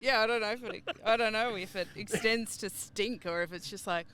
Yeah, I don't know if it extends to stink or if it's just like,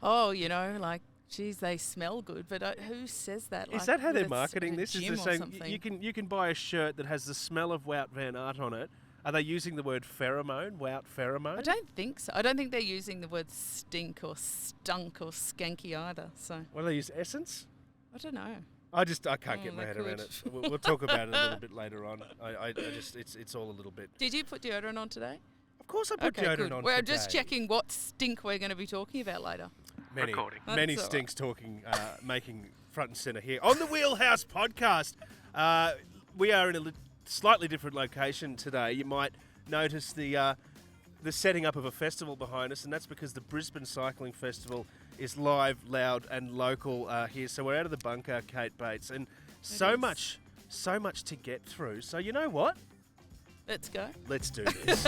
oh, like, geez, they smell good. But who says that? Is like, that how they're at marketing a this? Is gym they're or saying something? you can buy a shirt that has the smell of Wout van Aert on it? Are they using the word pheromone, Wout pheromone? I don't think so. I don't think they're using the word stink or stunk or skanky either. So Well, they use essence? I don't know. I can't get my they head around could. it. We'll talk about it a little bit later on. I just it's all a little bit. Did you put deodorant on today? Of course, I put deodorant good. on. We're today. just checking what stink we're going to be talking about later. Many That's all stinks talking, making front and centre here on the Wheelhouse Podcast. We are in a slightly different location today. You might notice the setting up of a festival behind us, and that's because the Brisbane Cycling Festival is live, loud, and local here. So we're out of the bunker, Kate Bates, and so much to get through. So you know what? Let's go. Let's do this.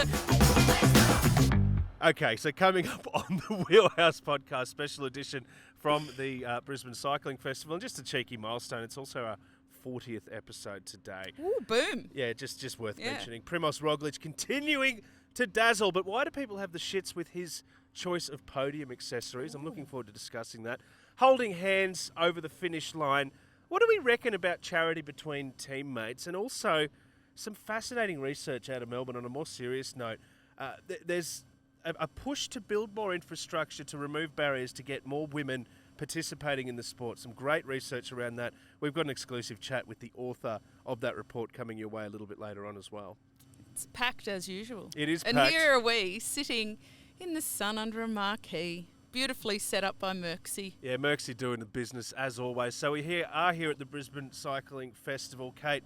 Okay, so coming up on the Wheelhouse Podcast special edition from the Brisbane Cycling Festival, and just a cheeky milestone, it's also our 40th episode today. Ooh, boom. Yeah, just worth mentioning. Primož Roglič continuing to dazzle, but why do people have the shits with his choice of podium accessories? I'm looking forward to discussing that. Holding hands over the finish line. What do we reckon about charity between teammates? And also some fascinating research out of Melbourne on a more serious note. There's a push to build more infrastructure to remove barriers to get more women participating in the sport. Some great research around that. We've got an exclusive chat with the author of that report coming your way a little bit later on as well. It's packed as usual. It is and packed. And here are we sitting in the sun under a marquee, beautifully set up by Merksy. Yeah, Merksy doing the business as always. So we are here at the Brisbane Cycling Festival. Kate,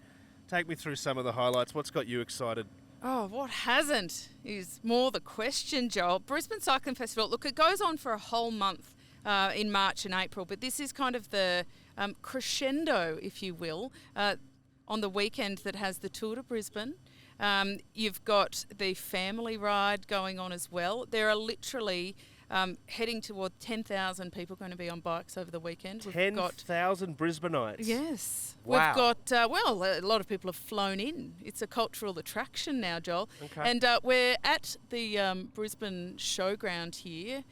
take me through some of the highlights. What's got you excited? Oh, what hasn't is more the question, Joel. Brisbane Cycling Festival, look, it goes on for a whole month in March and April, but this is kind of the crescendo, if you will, on the weekend that has the Tour de Brisbane. You've got the family ride going on as well. There are literally heading toward 10,000 people going to be on bikes over the weekend. 10,000 Brisbaneites? Yes. Wow. We've got, a lot of people have flown in. It's a cultural attraction now, Joel. Okay. And we're at the Brisbane Showground here.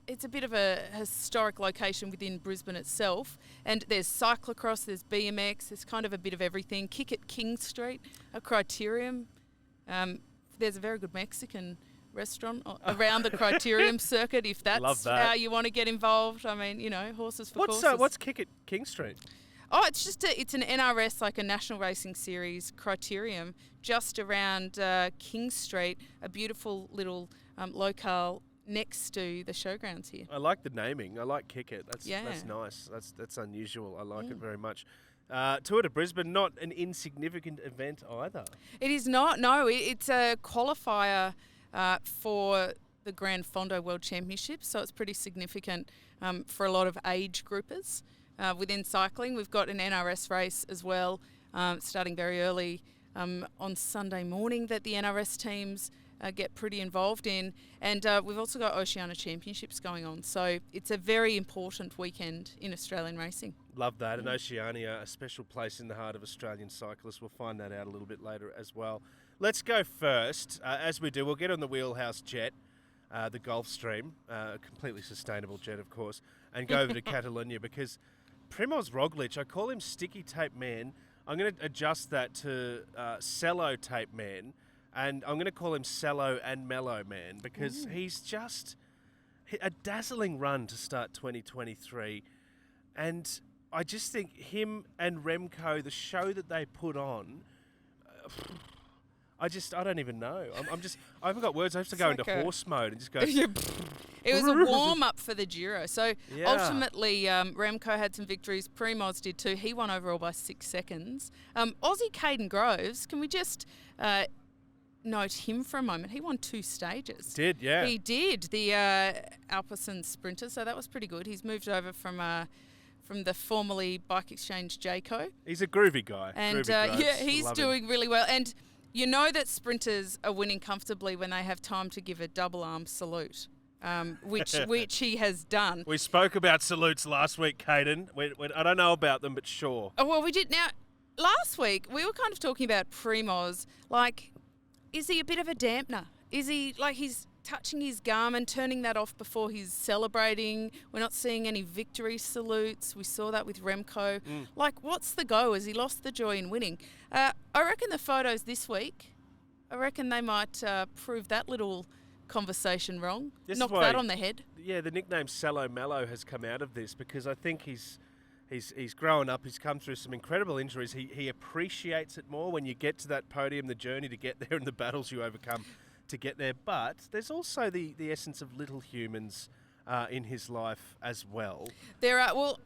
It's a bit of a historic location within Brisbane itself. And there's cyclocross, there's BMX, there's kind of a bit of everything. Kick at King Street, a Criterium. There's a very good Mexican restaurant around the Criterium circuit, if that's how you want to get involved. I mean, horses for courses. What's Kick at King Street? Oh, it's just it's an NRS, like a National Racing Series Criterium, just around King Street, a beautiful little locale next to the showgrounds here. I like the naming. I like Kick It. That's nice. That's unusual. I like it very much. Tour de Brisbane, not an insignificant event either. It is not. No, it's a qualifier for the Grand Fondo World Championships, so it's pretty significant for a lot of age groupers within cycling. We've got an NRS race as well, starting very early on Sunday morning that the NRS teams get pretty involved in. And we've also got Oceania Championships going on, so it's a very important weekend in Australian racing. Love that. And Oceania, a special place in the heart of Australian cyclists. We'll find that out a little bit later as well. Let's go first. As we do, we'll get on the Wheelhouse jet, the Gulfstream, a completely sustainable jet, of course, and go over to Catalonia because Primož Roglič, I call him Sticky Tape Man. I'm going to adjust that to Cello Tape Man, and I'm going to call him Cello and Mellow Man because he's just a dazzling run to start 2023. And I just think him and Remco, the show that they put on, I don't even know. I haven't got words. I have to go into horse mode and just go. It was a warm-up for the Giro. So ultimately, Remco had some victories. Primož did too. He won overall by 6 seconds. Aussie Caden Groves, can we just note him for a moment? He won 2 stages. Did, yeah. He did, the Alpecin sprinter, so that was pretty good. He's moved over from the formerly Bike Exchange Jayco. He's a groovy guy. And he's doing really well. And you know that sprinters are winning comfortably when they have time to give a double arm salute, which he has done. We spoke about salutes last week, Caden. I don't know about them, but sure. Oh, well, we did. Now, last week, we were kind of talking about Primož. Like, is he a bit of a dampener? Is he like he's touching his gum and turning that off before he's celebrating? We're not seeing any victory salutes. We saw that with Remco. Like, what's the go? Has he lost the joy in winning? I reckon the photos this week, I reckon they might prove that little conversation wrong. Knock that on the head. Yeah, the nickname Sallow Mallow has come out of this because I think he's grown up. He's come through some incredible injuries. He appreciates it more when you get to that podium, the journey to get there and the battles you overcome to get there. But there's also the essence of little humans in his life as well. There are, well,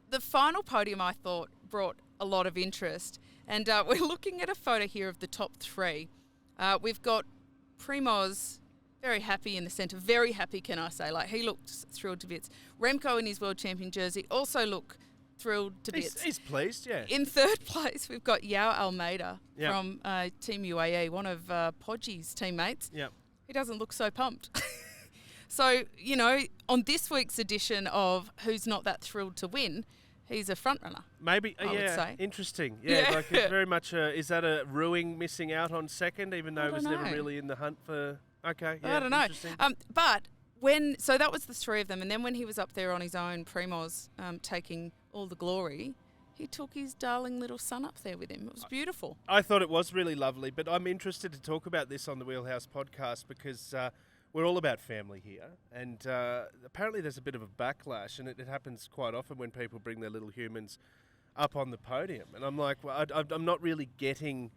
the final podium I thought brought a lot of interest. And we're looking at a photo here of the top three. We've got Primoz, very happy in the centre. Very happy, can I say. Like, he looks thrilled to bits. Remco in his world champion jersey also look thrilled to bits. He's pleased, yeah. In third place, we've got Yao Almeida from Team UAE, one of Podgy's teammates. Yep. He doesn't look so pumped. So, you know, on this week's edition of Who's Not That Thrilled to Win, he's a front runner. Maybe, I would say. Interesting. Yeah, like it's very much is that a Ruing missing out on second, even though he was never really in the hunt for... Okay, yeah, I don't know. But so that was the three of them, and then when he was up there on his own, Primoz taking all the glory, he took his darling little son up there with him. It was beautiful. I thought it was really lovely, but I'm interested to talk about this on the Wheelhouse podcast because we're all about family here, and apparently there's a bit of a backlash, and it happens quite often when people bring their little humans up on the podium, and I'm like, well, I'm not really getting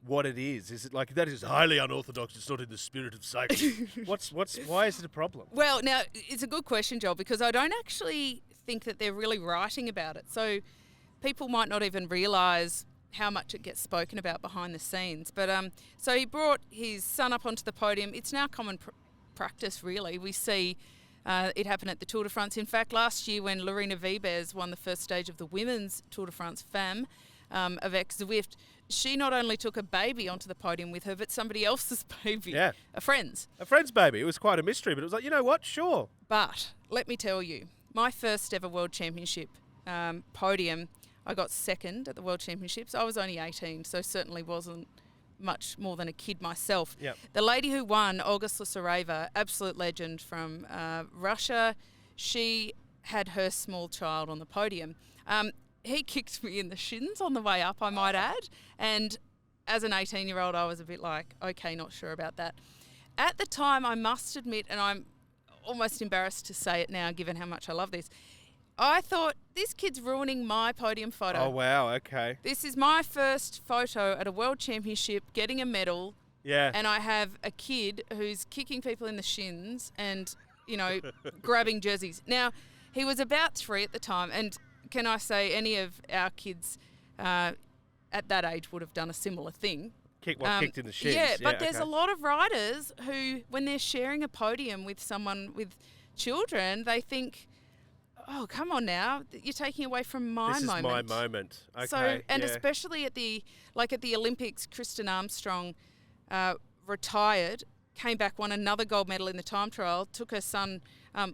what it is. Is it like that is highly unorthodox? It's not in the spirit of cycling. Why is it a problem? Well, now it's a good question, Joel, because I don't actually think that they're really writing about it. So people might not even realise how much it gets spoken about behind the scenes. But so he brought his son up onto the podium. It's now common practice, really. We see it happen at the Tour de France. In fact, last year when Lorena Wiebes won the first stage of the women's Tour de France Femme avec Zwift, she not only took a baby onto the podium with her, but somebody else's baby, a friend's. A friend's baby. It was quite a mystery, but it was like, you know what, sure. But let me tell you, my first ever World Championship podium, I got second at the World Championships. I was only 18, so certainly wasn't much more than a kid myself. Yep. The lady who won, Olga Slusareva, absolute legend from Russia, she had her small child on the podium. He kicked me in the shins on the way up, I might add. And as an 18-year-old, I was a bit like, okay, not sure about that. At the time, I must admit, and I'm almost embarrassed to say it now, given how much I love this, I thought, this kid's ruining my podium photo. Oh, wow, okay. This is my first photo at a World Championship, getting a medal. Yeah. And I have a kid who's kicking people in the shins and, you know, grabbing jerseys. Now, he was about 3 at the time, and can I say any of our kids at that age would have done a similar thing. Kicked in the shins. Yeah, but there's a lot of riders who, when they're sharing a podium with someone with children, they think, oh, come on now, you're taking away from my moment. This is my moment. Okay. So, and especially at the Olympics, Kristen Armstrong retired, came back, won another gold medal in the time trial, took her son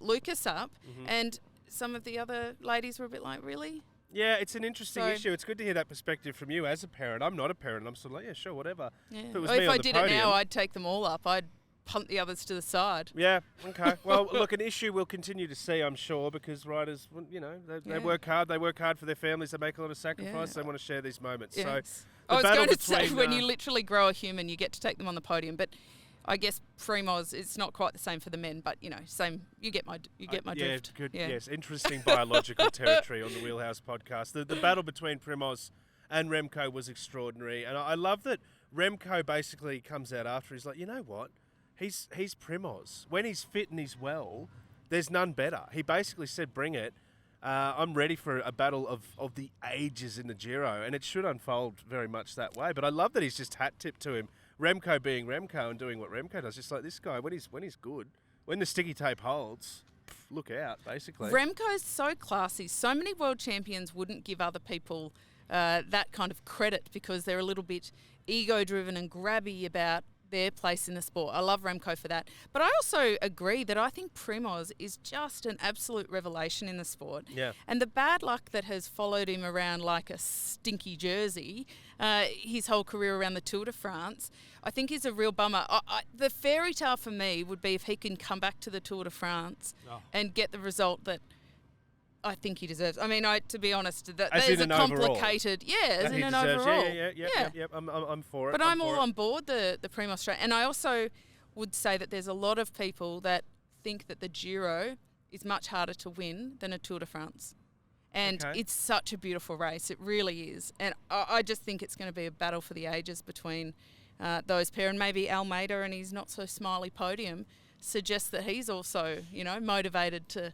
Lucas up, and some of the other ladies were a bit like, really? Yeah, it's an interesting issue. It's good to hear that perspective from you as a parent. I'm not a parent. I'm sort of like, yeah, sure, whatever. Yeah. If it was well, me if on I the did podium, it now, I'd take them all up. I'd punt the others to the side. Yeah, okay. Well, look, an issue we'll continue to see, I'm sure, because riders, you know, they work hard. They work hard for their families. They make a lot of sacrifice. They want to share these moments. Yes. So I was going to say, when you literally grow a human, you get to take them on the podium. But I guess Primoz, it's not quite the same for the men, but you know, same. You get my drift. Good. Yeah. Yes, interesting biological territory on the Wheelhouse podcast. The battle between Primoz and Remco was extraordinary, and I love that Remco basically comes out after. He's like, you know what? He's Primoz. When he's fit and he's well, there's none better. He basically said, bring it. I'm ready for a battle of the ages in the Giro, and it should unfold very much that way. But I love that he's just hat-tipped to him. Remco being Remco and doing what Remco does, just like this guy, when he's good, when the sticky tape holds, look out, basically. Remco's so classy. So many world champions wouldn't give other people that kind of credit because they're a little bit ego-driven and grabby about their place in the sport. I love Remco for that. But I also agree that I think Primoz is just an absolute revelation in the sport. Yeah. And the bad luck that has followed him around like a stinky jersey, his whole career around the Tour de France, I think is a real bummer. The fairy tale for me would be if he can come back to the Tour de France and get the result that I think he deserves. I mean, to be honest, that is a complicated, as in an overall. Yeah. I'm for it. But I'm all on board the Primoz straight. And I also would say that there's a lot of people that think that the Giro is much harder to win than a Tour de France. And it's such a beautiful race. It really is. And I just think it's going to be a battle for the ages between those pair. And maybe Almeida and his not so smiley podium suggests that he's also, motivated to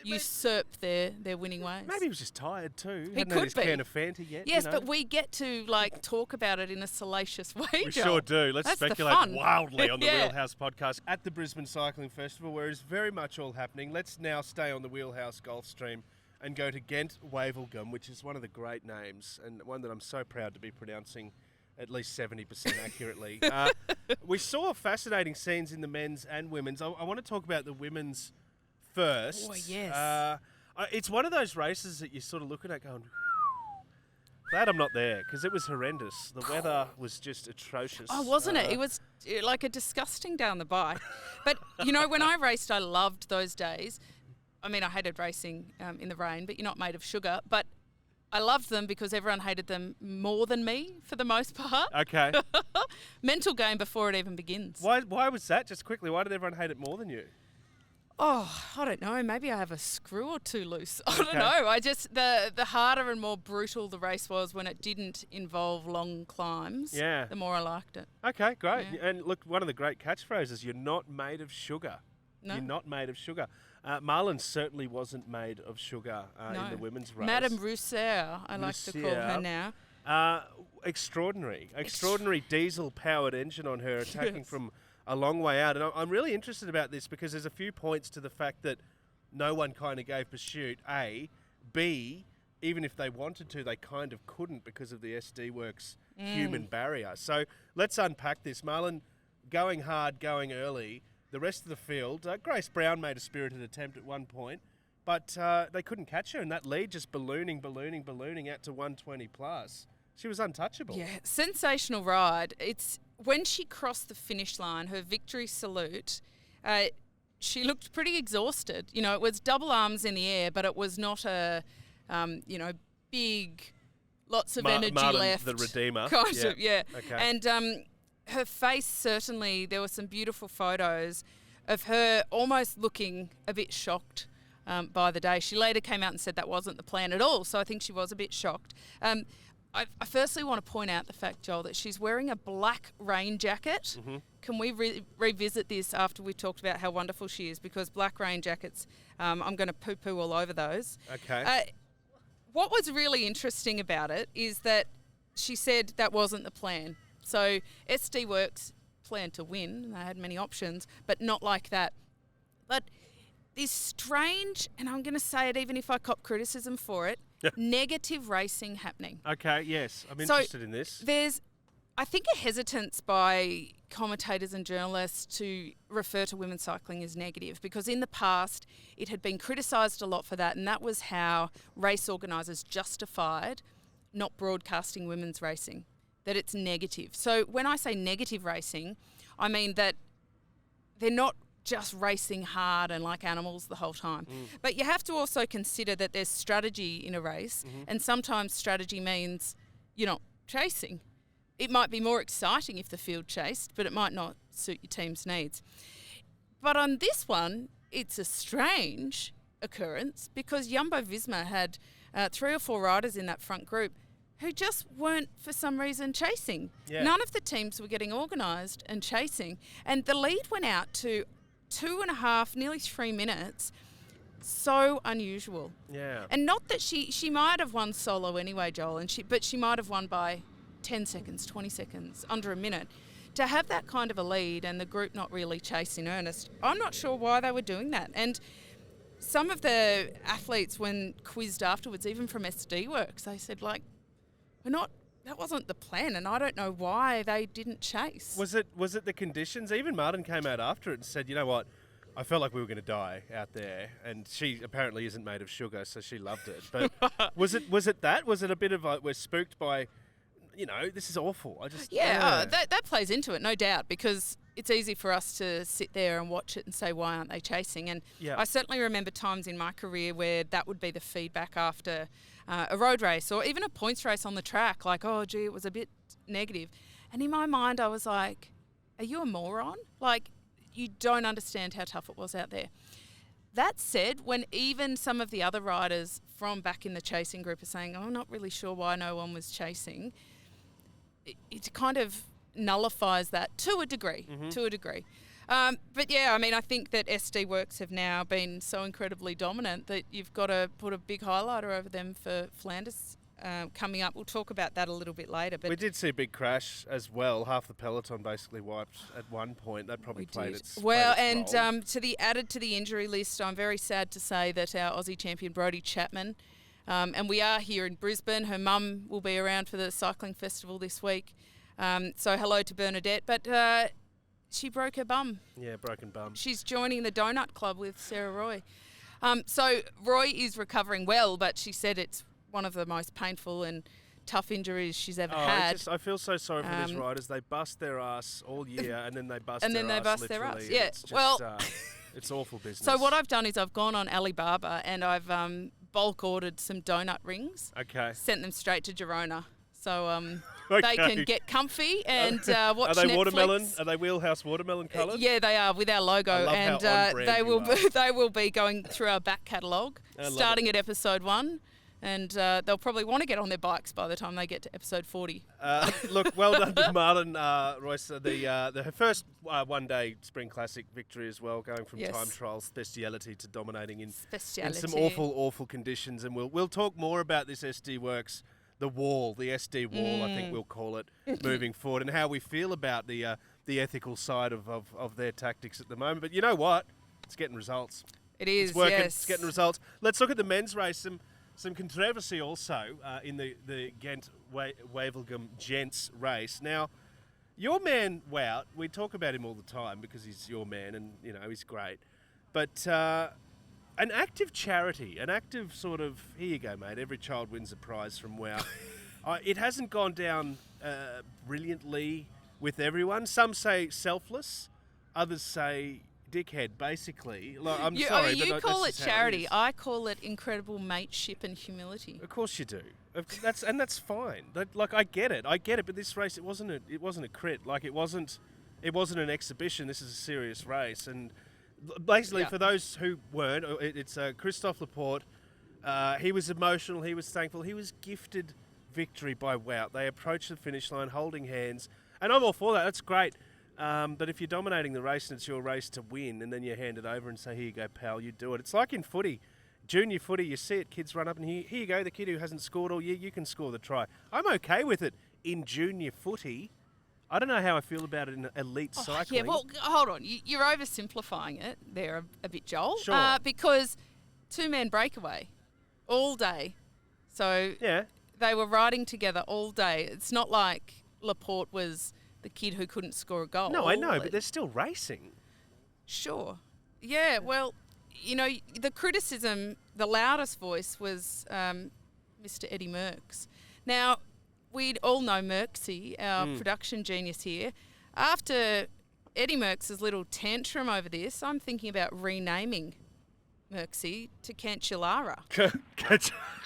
usurp their winning ways. Maybe he was just tired too. He hadn't could had his be. can of Fanta yet. Yes, but we get to talk about it in a salacious way. We Joel. sure do. Let's That's speculate wildly on the Yeah. Wheelhouse podcast at the Brisbane Cycling Festival, where it's very much all happening. Let's now stay on the Wheelhouse Gulf Stream and go to Ghent Wevelgem, which is one of the great names and one that I'm so proud to be pronouncing at least 70% accurately. We saw fascinating scenes in the men's and women's. I want to talk about the women's first. Oh, yes. It's one of those races that you're sort of looking at going, glad I'm not there, because it was horrendous. The weather was just atrocious. Oh, wasn't it? It was like a disgusting down the bike. But, when I raced, I loved those days. I mean, I hated racing in the rain, but you're not made of sugar. But I loved them because everyone hated them more than me for the most part. Okay. Mental game before it even begins. Why was that? Just quickly, why did everyone hate it more than you? Oh, I don't know. Maybe I have a screw or two loose. I don't know. I just the harder and more brutal the race was when it didn't involve long climbs. The more I liked it. Okay, great. Yeah. And look, one of the great catchphrases: "You're not made of sugar." No. You're not made of sugar. Marlen certainly wasn't made of sugar in the women's race. Madame Reusser, I like to call her now. Extraordinary diesel-powered engine on her, attacking from a long way out. And I'm really interested about this because there's a few points to the fact that no one kind of gave pursuit, A. B, even if they wanted to, they kind of couldn't because of the SD Works human barrier. So let's unpack this. Marlen going hard, going early. The rest of the field, Grace Brown made a spirited attempt at one point, but they couldn't catch her, and that lead just ballooning out to 120 plus. She was untouchable. Yeah, sensational ride. It's when she crossed the finish line, her victory salute, she looked pretty exhausted. It was double arms in the air, but it was not a, big, lots of energy Marlen, left. the Redeemer. Kind of, yeah. Okay. And her face, certainly, there were some beautiful photos of her almost looking a bit shocked by the day. She later came out and said that wasn't the plan at all, so I think she was a bit shocked. I firstly want to point out the fact, Joel, that she's wearing a black rain jacket. Mm-hmm. Can we revisit this after we talked about how wonderful she is? Because black rain jackets, I'm going to poo-poo all over those. Okay. What was really interesting about it is that she said that wasn't the plan. So SD Works planned to win. They had many options, but not like that. But this strange, and I'm going to say it even if I cop criticism for it, negative racing happening. Okay, yes. I'm interested in this. There's, I think, a hesitance by commentators and journalists to refer to women's cycling as negative because in the past it had been criticised a lot for that, and that was how race organisers justified not broadcasting women's racing. That it's negative. So when I say negative racing, I mean that they're not just racing hard and like animals the whole time. But you have to also consider that there's strategy in a race, and sometimes strategy means you're not chasing. It might be more exciting if the field chased, but it might not suit your team's needs. But on this one, it's a strange occurrence because Jumbo-Visma had 3 or 4 riders in that front group who just weren't, for some reason, chasing. Yeah. None of the teams were getting organised and chasing. And the lead went out to 2.5, nearly 3 minutes. So unusual. Yeah. And not that she might have won solo anyway, Joel, but she might have won by 10 seconds, 20 seconds, under a minute. To have that kind of a lead and the group not really chase in earnest, I'm not sure why they were doing that. And some of the athletes, when quizzed afterwards, even from SD Works, they said, we're not that wasn't the plan, and I don't know why they didn't chase. Was it the conditions? Even Martin came out after it and said, you know what, I felt like we were going to die out there, and she apparently isn't made of sugar, so she loved it. But was it that? Was it a bit of we're spooked by, this is awful. That plays into it, no doubt, because it's easy for us to sit there and watch it and say, why aren't they chasing? And I certainly remember times in my career where that would be the feedback after a road race or even a points race on the track, like, oh, gee, it was a bit negative. And in my mind, I was like, are you a moron? Like, you don't understand how tough it was out there. That said, when even some of the other riders from back in the chasing group are saying, oh, I'm not really sure why no one was chasing, it kind of nullifies that to a degree, But yeah, I mean, I think that SD Works have now been so incredibly dominant that you've got to put a big highlighter over them for Flanders coming up. We'll talk about that a little bit later. But we did see a big crash as well. Half the peloton basically wiped at one point. That probably played its role. Added to the injury list, I'm very sad to say that our Aussie champion Brodie Chapman, and we are here in Brisbane. Her mum will be around for the Cycling Festival this week. So hello to Bernadette. But she broke her bum. Yeah, broken bum. She's joining the Donut Club with Sarah Roy. So Roy is recovering well, but she said it's one of the most painful and tough injuries she's ever had. I feel so sorry for these riders. They bust their ass all year, and then they bust their ass. Yeah, it's just, it's awful business. So what I've done is I've gone on Alibaba and I've bulk ordered some donut rings. Okay. Sent them straight to Girona. So they can get comfy and watch Netflix. Are they watermelon? Are they Wheelhouse watermelon coloured? Yeah, they are, with our logo. I love and how on brand they will be going through our back catalogue, starting at episode 1. And they'll probably want to get on their bikes by the time they get to episode 40. Look, well done to Marlen Reusser, her first one-day Spring Classic victory as well, going from time trial speciality to dominating in some awful conditions. And we'll talk more about this SD Works, the SD wall, I think we'll call it, moving forward, and how we feel about the ethical side of their tactics at the moment. But you know what? It's getting results. It is, it's working. Yes. It's getting results. Let's look at the men's race. Some controversy also in the Ghent-Wevelgem gents race. Now, your man Wout, we talk about him all the time because he's your man and, he's great. But an active charity, an active sort of, here you go, mate, every child wins a prize from Wout. It hasn't gone down brilliantly with everyone. Some say selfless, others say dickhead, basically. Like, I'm sorry, you but call it that's charity. I call it incredible mateship and humility. Of course you do. That's fine. I get it. But this race, it wasn't a crit. Like, it wasn't an exhibition. This is a serious race. And basically, for those who weren't, it's Christophe Laporte. He was emotional. He was thankful. He was gifted victory by Wout. They approached the finish line holding hands, and I'm all for that. That's great. But if you're dominating the race and it's your race to win, and then you hand it over and say, here you go, pal, you do it. It's like in footy, junior footy, you see it, kids run up and here you go, the kid who hasn't scored all year, you can score the try. I'm okay with it in junior footy. I don't know how I feel about it in elite cycling. Yeah, well, hold on. You're oversimplifying it there a bit, Joel. Sure. Because two-man breakaway all day. So they were riding together all day. It's not like Laporte was the kid who couldn't score a goal. No, I know, but they're still racing. Sure. Yeah, well, the criticism, the loudest voice was Mr. Eddie Merckx. Now, we'd all know Mercksy, our production genius here. After Eddie Merckx's little tantrum over this, I'm thinking about renaming Mercksy to Cancellara.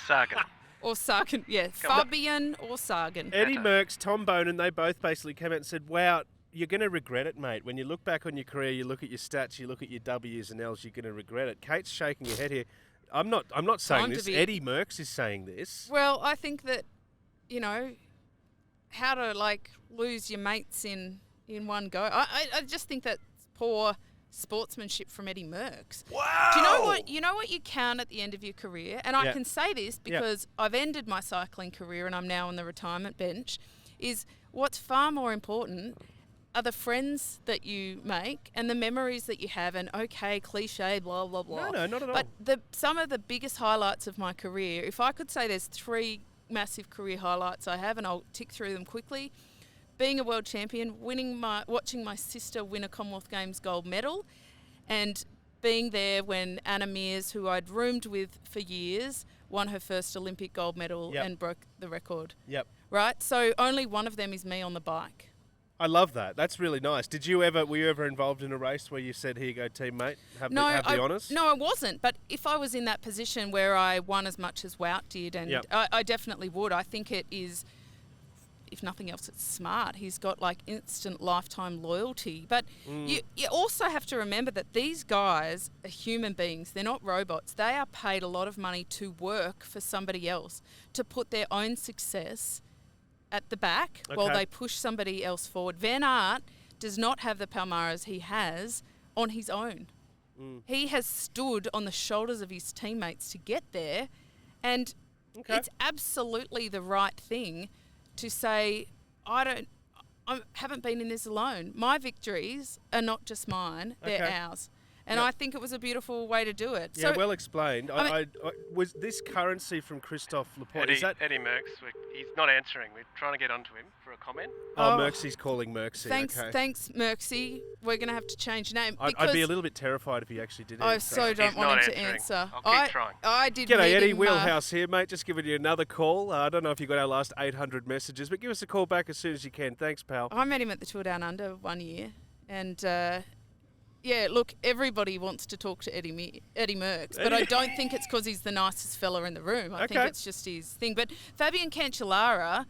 Sagan. Or Sagan, Fabian or Sagan. Eddie Merckx, Tom Bonin, they both basically came out and said, wow, you're going to regret it, mate. When you look back on your career, you look at your stats, you look at your W's and L's, you're going to regret it. Kate's shaking her head here. I'm not saying this. Eddie Merckx is saying this. Well, I think that, how to, lose your mates in one go. I just think that's poor sportsmanship from Eddie Merckx. Wow! Do you know what you count at the end of your career? And I can say this because I've ended my cycling career and I'm now on the retirement bench, is what's far more important are the friends that you make and the memories that you have, and cliche, blah, blah, blah. No, not at all. But some of the biggest highlights of my career, if I could say there's 3 massive career highlights I have, and I'll tick through them quickly. Being a world champion, watching my sister win a Commonwealth Games gold medal, and being there when Anna Mears, who I'd roomed with for years, won her first Olympic gold medal and broke the record. Yep. Right? So only one of them is me on the bike. I love that. That's really nice. Were you ever involved in a race where you said, here you go, teammate, have the honours? No, I wasn't. But if I was in that position where I won as much as Wout did, and I definitely would. I think it is, if nothing else, it's smart. He's got like instant lifetime loyalty. But you also have to remember that these guys are human beings. They're not robots. They are paid a lot of money to work for somebody else, to put their own success at the back while they push somebody else forward. Van Aert does not have the Palmares he has on his own. He has stood on the shoulders of his teammates to get there, and it's absolutely the right thing to say, I haven't been in this alone. My victories are not just mine, they're ours. And I think it was a beautiful way to do it. Yeah, well explained. Was this currency from Christophe Laporte? Eddie Merckx, he's not answering. We're trying to get onto him for a comment. Merckxy's calling Merckxy. Thanks, Merckxy. We're going to have to change name. I'd be a little bit terrified if he actually did answer. I so don't want him to answer. I'll keep trying. I did. G'day, Eddie. Wheelhouse here, mate. Just giving you another call. I don't know if you got our last 800 messages, but give us a call back as soon as you can. Thanks, pal. I met him at the Tour Down Under one year, and yeah, look, everybody wants to talk to Eddie Merckx, but I don't think it's because he's the nicest fella in the room. I think it's just his thing. But Fabian Cancellara,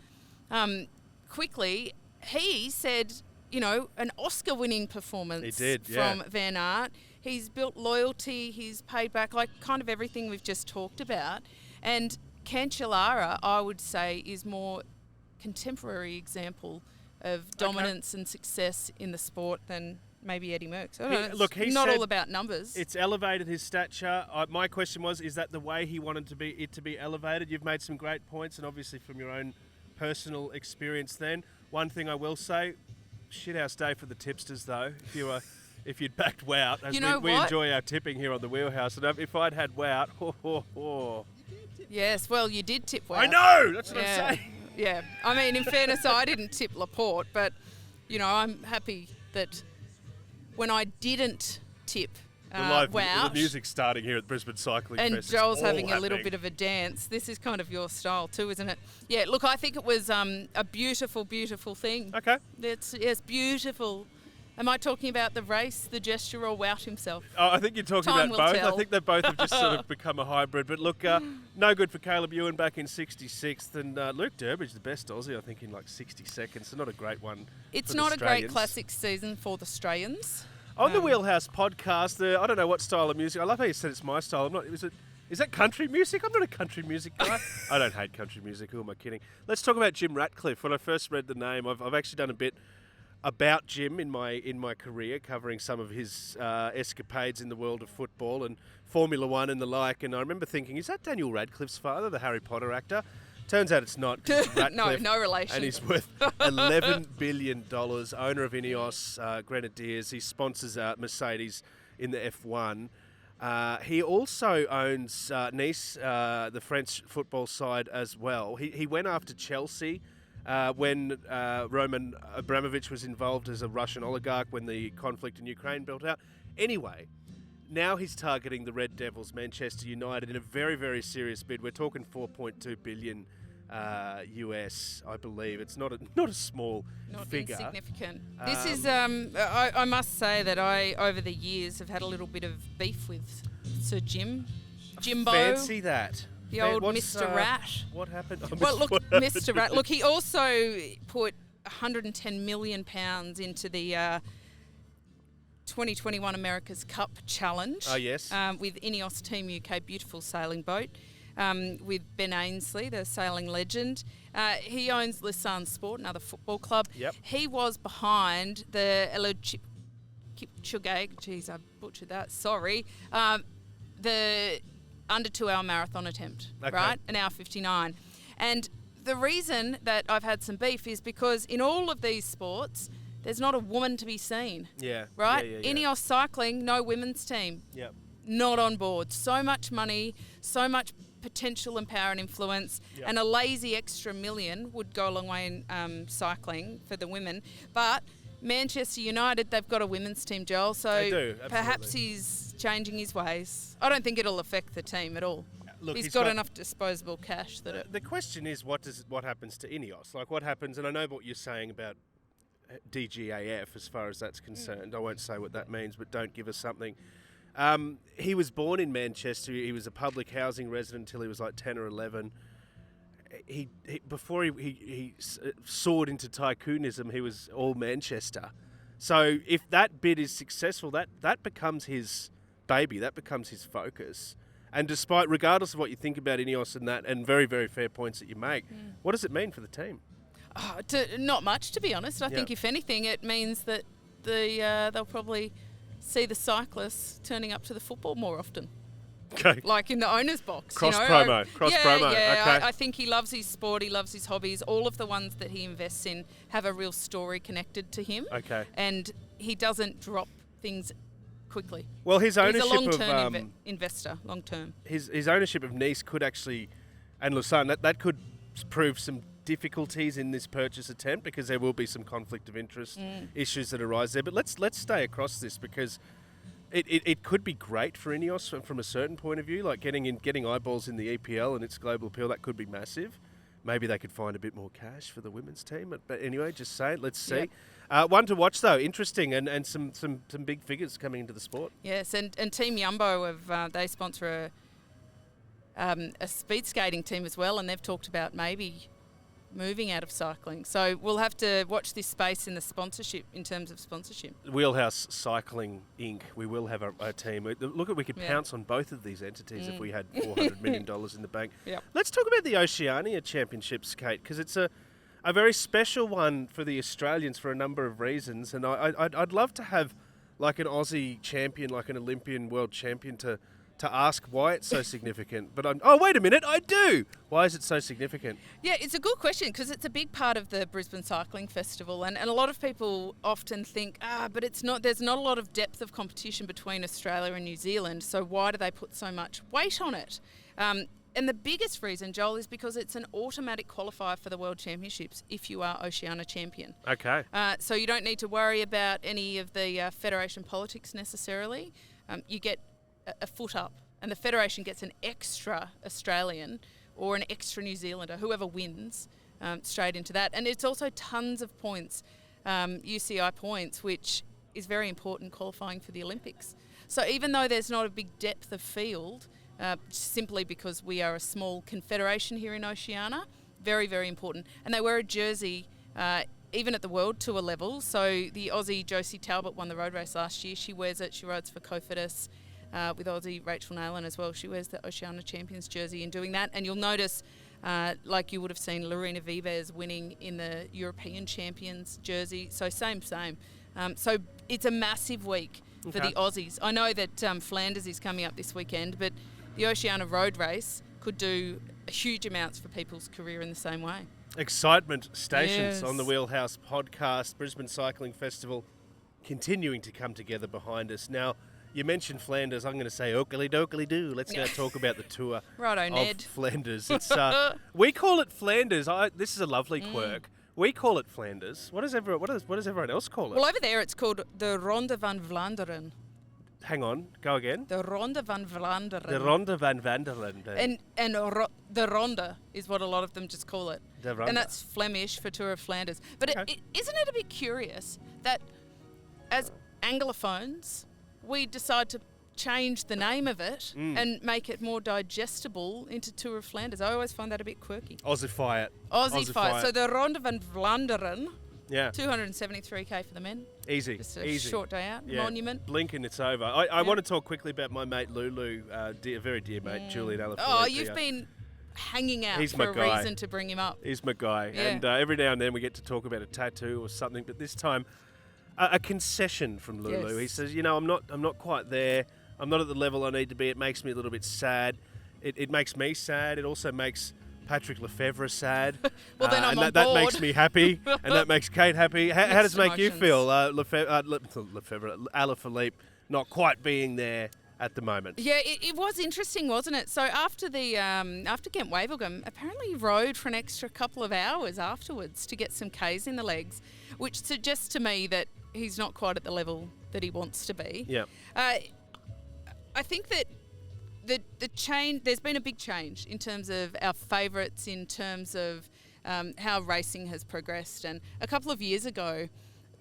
quickly, he said, an Oscar-winning performance from Van Aert. He's built loyalty. He's paid back, like kind of everything we've just talked about. And Cancellara, I would say, is more contemporary example of dominance and success in the sport than maybe Eddie Merckx. He's not all about numbers. It's elevated his stature. My question was, is that the way he wanted it to be elevated? You've made some great points, and obviously from your own personal experience then. One thing I will say, shithouse day for the tipsters though. If you'd backed Wout, as we enjoy our tipping here on the Wheelhouse, and if I'd had Wout, Yes, well, you did tip Wout. I know, that's what I'm saying. Yeah, I mean, in fairness, I didn't tip Laporte, but, I'm happy that when I didn't tip Wout. The music's starting here at Brisbane Cycling Festival. And Joel's having a little bit of a dance. This is kind of your style too, isn't it? Yeah, look, I think it was a beautiful, beautiful thing. Okay. It's beautiful. Am I talking about the race, the gesture, or Wout himself? Oh, I think you're talking Time about both. will tell. I think they both have just sort of become a hybrid. But look, no good for Caleb Ewan back in 66th. And Luke Durbridge, the best Aussie, I think, in like 60 seconds. So not a great one. It's not a great classic season for the Australians. On the Wheelhouse podcast, I don't know what style of music. I love how you said it's my style. I'm not. Is that country music? I'm not a country music guy. I don't hate country music. Who am I kidding? Let's talk about Jim Ratcliffe. When I first read the name, I've actually done a bit about Jim in my career, covering some of his escapades in the world of football and Formula One and the like. And I remember thinking, is that Daniel Radcliffe's father, the Harry Potter actor? Turns out it's not. No relation. And he's worth $11 billion, owner of Ineos Grenadiers. He sponsors Mercedes in the F1. He also owns Nice, the French football side as well. He went after Chelsea when Roman Abramovich was involved as a Russian oligarch when the conflict in Ukraine built out. Anyway, now he's targeting the Red Devils, Manchester United, in a very, very serious bid. We're talking $4.2 billion US, I believe. It's not a small figure. Not insignificant. This is, I must say that I, over the years, have had a little bit of beef with Sir Jimbo. Fancy that. The old Mr. Rat. What happened? Mr. Rat. Look, he also put £110 million into the 2021 America's Cup Challenge. Oh, yes. With Ineos Team UK, beautiful sailing boat. With Ben Ainsley, the sailing legend. He owns Lausanne Sport, another football club. Yep. He was behind the Kipchoge, geez, I butchered that, sorry, the under 2 hour marathon attempt, right? An hour 59. And the reason that I've had some beef is because in all of these sports, there's not a woman to be seen. Yeah. Right? Yeah. Ineos Cycling, no women's team. Yep. Not on board. So much money, so much potential and power and influence, Yep. and a lazy extra million would go a long way in cycling for the women. But Manchester United, they've got a women's team, Joel, so They do, perhaps absolutely. he's changing his ways. I don't think it'll affect the team at all. Look, he's got enough disposable cash that it... The question is, what happens to Ineos? Like, what happens? And I know what you're saying about DGAF as far as that's concerned. I won't say what that means, but don't give us something. He was born in Manchester. He was a public housing resident until he was like 10 or 11. Before he soared into tycoonism, he was all Manchester. So if that bid is successful, that becomes his baby. That becomes his focus. And regardless of what you think about Ineos and that, and very, very fair points that you make, what does it mean for the team? Not much, to be honest. I think if anything, it means that they'll probably see the cyclists turning up to the football more often. Okay. Like in the owner's box. Cross-promo. Yeah. Okay. I think he loves his sport, he loves his hobbies. All of the ones that he invests in have a real story connected to him. Okay. And he doesn't drop things quickly. Well, his ownership He's a long-term of investor, long-term. His ownership of Nice could actually, and Lausanne, that could prove some difficulties in this purchase attempt, because there will be some conflict of interest issues that arise there. But let's stay across this, because it could be great for Ineos from a certain point of view, like getting eyeballs in the EPL and its global appeal. That could be massive. Maybe they could find a bit more cash for the women's team. But anyway, just say it. Let's see. Yep. One to watch though, interesting, and some big figures coming into the sport. Yes, and Team Jumbo they sponsor a speed skating team as well, and they've talked about maybe moving out of cycling. So we'll have to watch this space in the sponsorship, in terms of sponsorship. Wheelhouse Cycling Inc. We will have a team. We could pounce on both of these entities if we had $400 million in the bank. Yep. Let's talk about the Oceania Championships, Kate, because it's a very special one for the Australians for a number of reasons. And I'd love to have like an Aussie champion, like an Olympian world champion to ask why it's so significant. But wait a minute, I do. Why is it so significant? Yeah, it's a good question, because it's a big part of the Brisbane Cycling Festival, and a lot of people often think, but it's not. There's not a lot of depth of competition between Australia and New Zealand, so why do they put so much weight on it? And the biggest reason, Joel, is because it's an automatic qualifier for the World Championships if you are Oceania champion. Okay. So you don't need to worry about any of the federation politics necessarily. You get a foot up, and the federation gets an extra Australian or an extra New Zealander, whoever wins, straight into that. And it's also tons of points, UCI points, which is very important qualifying for the Olympics. So even though there's not a big depth of field, simply because we are a small confederation here in Oceania, very, very important. And they wear a jersey even at the World Tour level. So the Aussie Josie Talbot won the road race last year. She wears it. She rides for Cofidis. With Aussie Rachel Nayland as well. She wears the Oceania Champions jersey in doing that. And you'll notice, like you would have seen Lorena Vives winning in the European Champions jersey. So same. So it's a massive week for the Aussies. I know that Flanders is coming up this weekend, but the Oceania road race could do huge amounts for people's career in the same way. Excitement stations on the Wheelhouse podcast. Brisbane Cycling Festival continuing to come together behind us. Now, you mentioned Flanders. I'm going to say okily dokily do. Let's now talk about the tour of Flanders. It's we call it Flanders. This is a lovely quirk. We call it Flanders. What does everyone else call it? Well, over there it's called the Ronde Van Vlaanderen. Hang on, go again. The Ronde Van Vlaanderen. The Ronde Van Vlaanderen. And the Ronde is what a lot of them just call it. The Ronde. And that's Flemish for Tour of Flanders. But isn't it a bit curious that as Anglophones, we decide to change the name of it and make it more digestible into Tour of Flanders? I always find that a bit quirky. Aussify it. Aussify it. So the Ronde Van Vlaanderen, 273k for the men. Easy. Just a short day out. Yeah. Monument. Blink and it's over. I want to talk quickly about my mate Lulu, very dear mate, Julian Alaphilippe. Oh, you've been hanging out for a reason to bring him up. He's my guy. Yeah. And every now and then we get to talk about a tattoo or something, but this time a concession from Lulu. Yes. He says, I'm not quite there. I'm not at the level I need to be. It makes me a little bit sad. It makes me sad. It also makes Patrick Lefevre sad. Well, then I'm on board. That makes me happy, and that makes Kate happy. How does it make you feel, Lefevre, Alaphilippe, not quite being there at the moment. Yeah, it was interesting, wasn't it? So after the after Ghent Wevelgem, apparently he rode for an extra couple of hours afterwards to get some Ks in the legs, which suggests to me that he's not quite at the level that he wants to be. Yeah. I think that the change, there's been a big change in terms of our favourites, in terms of how racing has progressed. And a couple of years ago,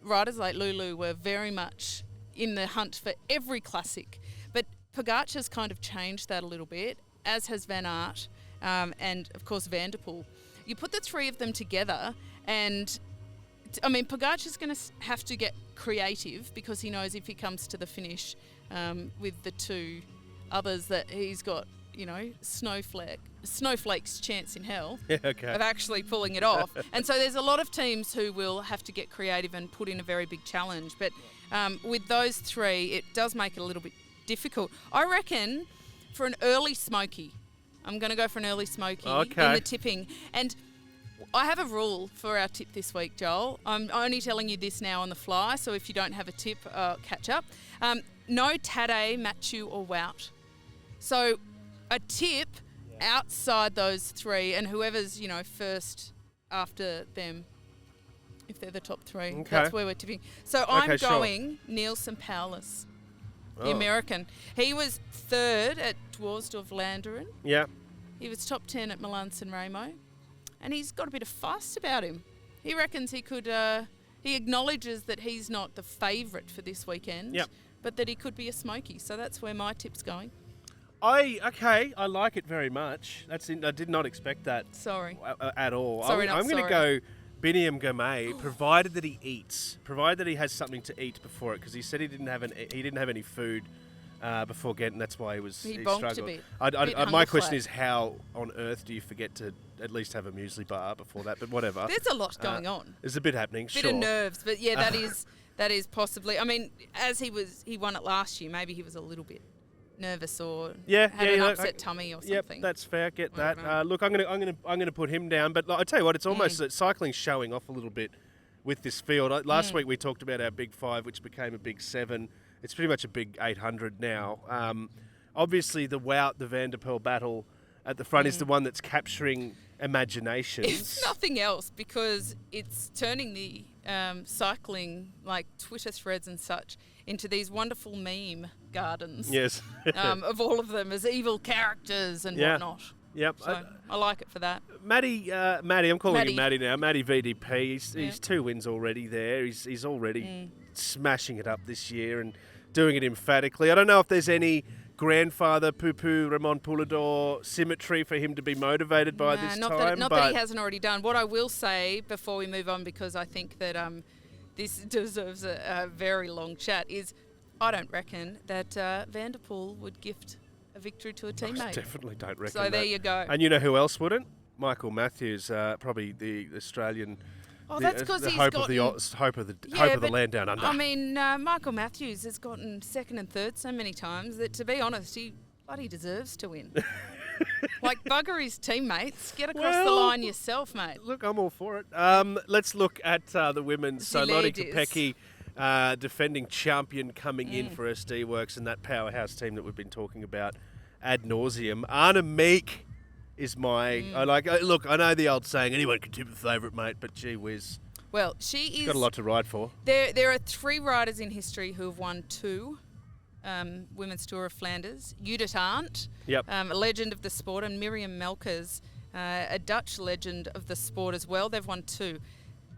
riders like Lulu were very much in the hunt for every classic. But Pogacar's kind of changed that a little bit, as has Van Aert and, of course, Van der Poel. You put the three of them together and, I mean, Pogacar's going to have to get creative because he knows if he comes to the finish with the two others that he's got, you know, snowflake's chance in hell of actually pulling it off. And so there's a lot of teams who will have to get creative and put in a very big challenge. But with those three, it does make it a little bit difficult. I reckon for an early smoky, I'm going to go for an early smoky in the tipping. And I have a rule for our tip this week, Joel. I'm only telling you this now on the fly, so if you don't have a tip, catch up. No Tadej, Mathieu or Wout. So a tip outside those three, and whoever's, you know, first after them, if they're the top three, that's where we're tipping. So I'm going Nielsen Paulus, the American. He was third at Ronde Van Vlaanderen. Yeah. He was top 10 at Milan San Remo. And he's got a bit of fuss about him. He reckons he could, he acknowledges that he's not the favourite for this weekend, but that he could be a smoky. So that's where my tip's going. I like it very much. I did not expect that. Sorry. At all. Sorry, I'm going to go Biniam Gourmet, provided that he eats, provided that he has something to eat before it, because he said he didn't have any food before Ghent, and that's why he bonked struggled. a bit. My question is, how on earth do you forget to at least have a muesli bar before that? But whatever. There's a lot going on. There's a bit happening. Bit of nerves, but yeah, that is possibly. I mean, as he won it last year, maybe he was a little bit nervous or had an upset tummy or something. Yep, that's fair. Get that. Look, I'm gonna put him down. But I tell you what, it's almost cycling's showing off a little bit with this field. Last week we talked about our big 5, which became a big 7. It's pretty much a big 800 now. Obviously, the Wout, the Van der Poel battle at the front is the one that's capturing imaginations. If nothing else, because it's turning the cycling, like Twitter threads and such, into these wonderful meme gardens. Yes. Of all of them as evil characters and whatnot. Yep. So I like it for that. Matty, I'm calling him Matty now. Matty VDP. He's 2 wins already there. He's already smashing it up this year and doing it emphatically. I don't know if there's any grandfather poo-poo Ramon Poulador symmetry for him to be motivated by this time. Not that he hasn't already done. What I will say before we move on, because I think that this deserves a very long chat, is I don't reckon that Van der Poel would gift a victory to a teammate. I definitely don't reckon so that. There you go. And you know who else wouldn't? Michael Matthews, probably the Australian. Oh, that's because he's hope gotten... hope of the land down under. I mean, Michael Matthews has gotten second and third so many times that, to be honest, he bloody deserves to win. Like, bugger his teammates. Get across the line yourself, mate. Look, I'm all for it. Let's look at the women's. So Lottie Kopecky, defending champion, coming in for SD Works and that powerhouse team that we've been talking about ad nauseum. Anna Meek is my... Look, I know the old saying, anyone can tip a favourite, mate, but gee whiz. Well, she's got a lot to ride for. There are 3 riders in history who have won 2 Women's Tour of Flanders. Judith Arndt, a legend of the sport, and Miriam Melkers, a Dutch legend of the sport as well. They've won 2.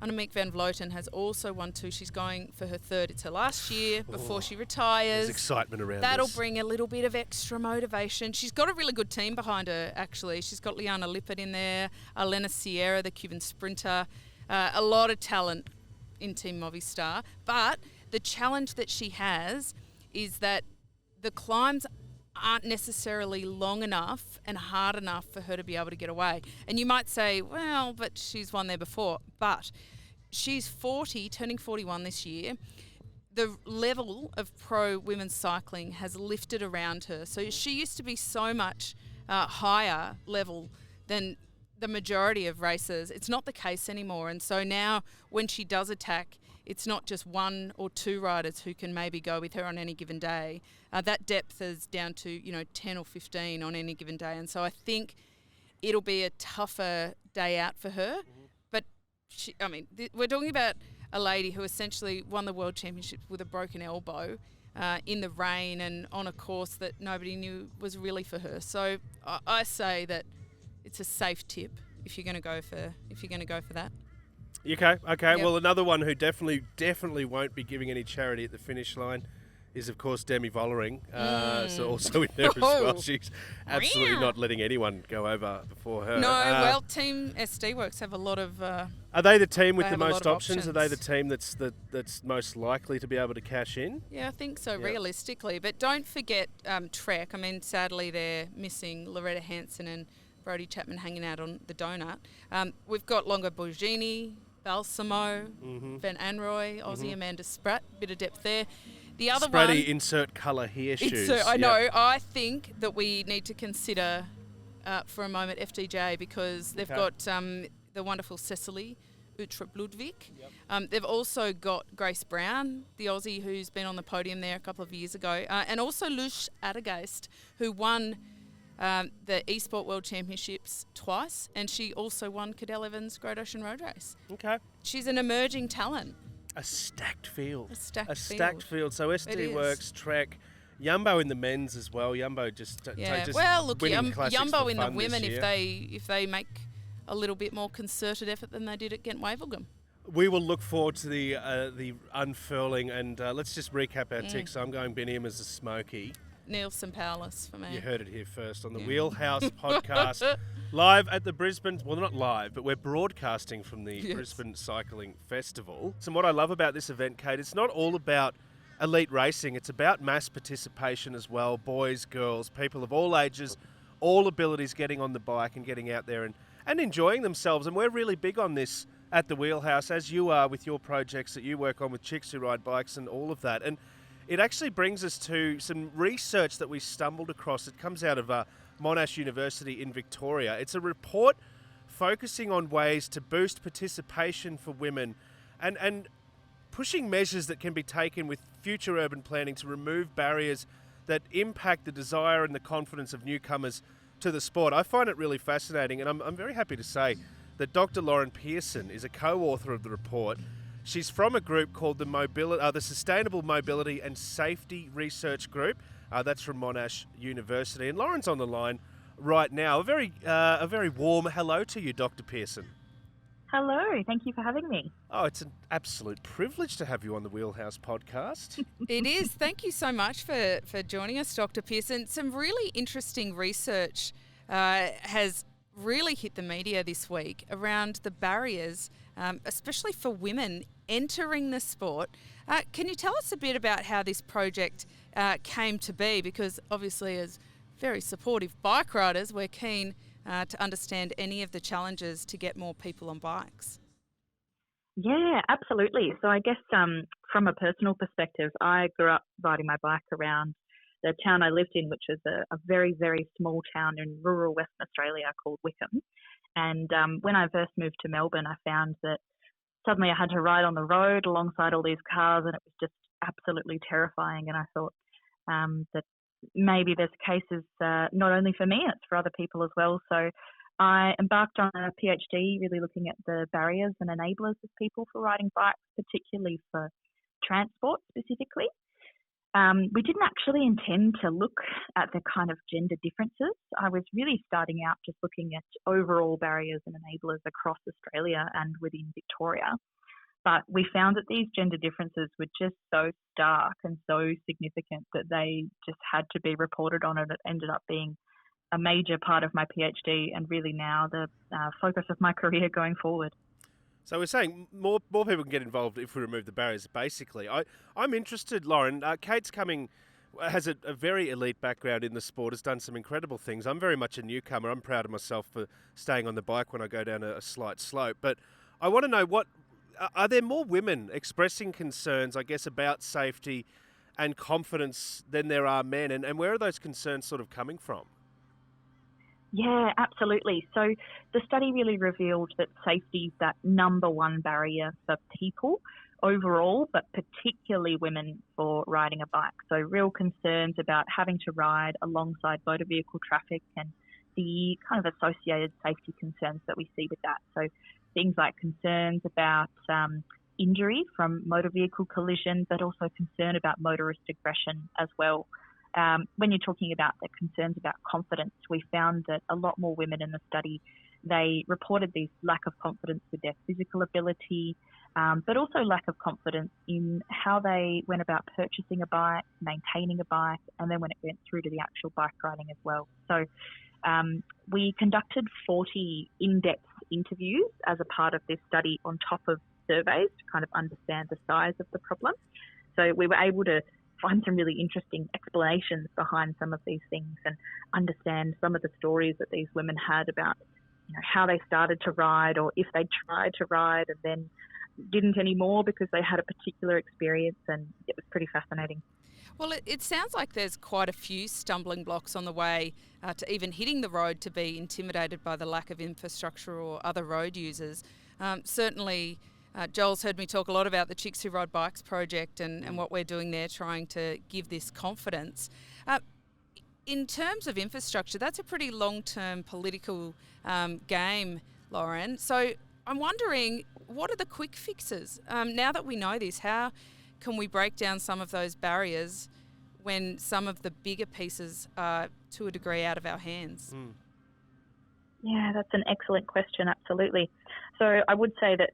Annemiek van Vleuten has also won 2. She's going for her 3rd. It's her last year before she retires. There's excitement around That'll this. bring a little bit of extra motivation. She's got a really good team behind her, actually. She's got Liana Lippert in there, Elena Sierra, the Cuban sprinter. A lot of talent in Team Movistar. But the challenge that she has is that the climbs aren't necessarily long enough and hard enough for her to be able to get away. And you might say, well, but she's won there before. But she's 40, turning 41 this year. The level of pro women's cycling has lifted around her. So she used to be so much higher level than the majority of racers. It's not the case anymore. And so now when she does attack, it's not just one or two riders who can maybe go with her on any given day. That depth is down to 10 or 15 on any given day, and so I think it'll be a tougher day out for her. But we're talking about a lady who essentially won the World Championships with a broken elbow in the rain and on a course that nobody knew was really for her. So I say that it's a safe tip if you're going to go for that. Okay. Yep. Well, another one who definitely won't be giving any charity at the finish line is, of course, Demi Vollering. So also in there as well. She's absolutely not letting anyone go over before her. No, Team SD Works have a lot of... are they the team with the most options? Are they the team that's most likely to be able to cash in? Yeah, I think so, realistically. But don't forget Trek. I mean, sadly, they're missing Loretta Hansen and Brodie Chapman hanging out on the donut. We've got Longo Borghini, Balsamo, Van Anrooy, Aussie Amanda Spratt, bit of depth there. The other one... Spratty, insert colour here shoes. I know. I think that we need to consider for a moment FDJ because they've got the wonderful Cecily Uttrup Ludwig. They've also got Grace Brown, the Aussie who's been on the podium there a couple of years ago, and also Lush Adergeist, who won the eSport World Championships twice, and she also won Cadel Evans' Great Ocean Road Race. Okay. She's an emerging talent. A stacked field. A stacked field. So SD Works, Trek, Jumbo in the men's as well. Jumbo just winning classics Jumbo for in the fun women this year. if they make a little bit more concerted effort than they did at Ghent Wevelgem. We will look forward to the unfurling, and let's just recap our ticks. So I'm going Biniam as a smoky. Nielsen powerless for me. You heard it here first on the Wheelhouse podcast. Live at the Brisbane, well, not live, but we're broadcasting from the Brisbane Cycling Festival. And what I love about this event, Kate, it's not all about elite racing. It's about mass participation as well. Boys, girls, people of all ages, all abilities getting on the bike and getting out there and enjoying themselves. And we're really big on this at the Wheelhouse, as you are with your projects that you work on with Chicks Who Ride Bikes and all of that. And it actually brings us to some research that we stumbled across. It comes out of Monash University in Victoria. It's a report focusing on ways to boost participation for women and pushing measures that can be taken with future urban planning to remove barriers that impact the desire and the confidence of newcomers to the sport. I find it really fascinating, and I'm very happy to say that Dr. Lauren Pearson is a co-author of the report. She's from a group called the Sustainable Mobility and Safety Research Group. That's from Monash University. And Lauren's on the line right now. A very warm hello to you, Dr. Pearson. Hello, thank you for having me. Oh, it's an absolute privilege to have you on the Wheelhouse podcast. It is. Thank you so much for joining us, Dr. Pearson. Some really interesting research has really hit the media this week around the barriers, especially for women entering the sport. Can you tell us a bit about how this project came to be? Because obviously as very supportive bike riders, we're keen to understand any of the challenges to get more people on bikes. Yeah, absolutely. So I guess from a personal perspective, I grew up riding my bike around the town I lived in, which was a very, very small town in rural Western Australia called Wickham. And when I first moved to Melbourne, I found that suddenly I had to ride on the road alongside all these cars, and it was just absolutely terrifying. And I thought that maybe there's cases not only for me, it's for other people as well. So I embarked on a PhD really looking at the barriers and enablers of people for riding bikes, particularly for transport specifically. We didn't actually intend to look at the kind of gender differences. I was really starting out just looking at overall barriers and enablers across Australia and within Victoria. But we found that these gender differences were just so stark and so significant that they just had to be reported on, and it ended up being a major part of my PhD and really now the focus of my career going forward. So we're saying more people can get involved if we remove the barriers, basically. I'm interested, Lauren. Kate's has a very elite background in the sport, has done some incredible things. I'm very much a newcomer. I'm proud of myself for staying on the bike when I go down a slight slope. But I want to know, are there more women expressing concerns, I guess, about safety and confidence than there are men? And where are those concerns sort of coming from? Yeah, absolutely. So the study really revealed that safety is that number one barrier for people overall, but particularly women for riding a bike. So real concerns about having to ride alongside motor vehicle traffic and the kind of associated safety concerns that we see with that. So things like concerns about injury from motor vehicle collision, but also concern about motorist aggression as well. When you're talking about the concerns about confidence, we found that a lot more women in the study, they reported this lack of confidence with their physical ability, but also lack of confidence in how they went about purchasing a bike, maintaining a bike, and then when it went through to the actual bike riding as well. So we conducted 40 in-depth interviews as a part of this study on top of surveys to kind of understand the size of the problem. So we were able to find some really interesting explanations behind some of these things and understand some of the stories that these women had about, you know, how they started to ride, or if they tried to ride and then didn't anymore because they had a particular experience, and it was pretty fascinating. Well, it sounds like there's quite a few stumbling blocks on the way to even hitting the road to be intimidated by the lack of infrastructure or other road users. Certainly, Joel's heard me talk a lot about the Chicks Who Ride Bikes project and what we're doing there, trying to give this confidence. In terms of infrastructure, that's a pretty long-term political game, Lauren. So I'm wondering, what are the quick fixes? Now that we know this, how can we break down some of those barriers when some of the bigger pieces are to a degree out of our hands? Yeah, that's an excellent question, absolutely. So I would say that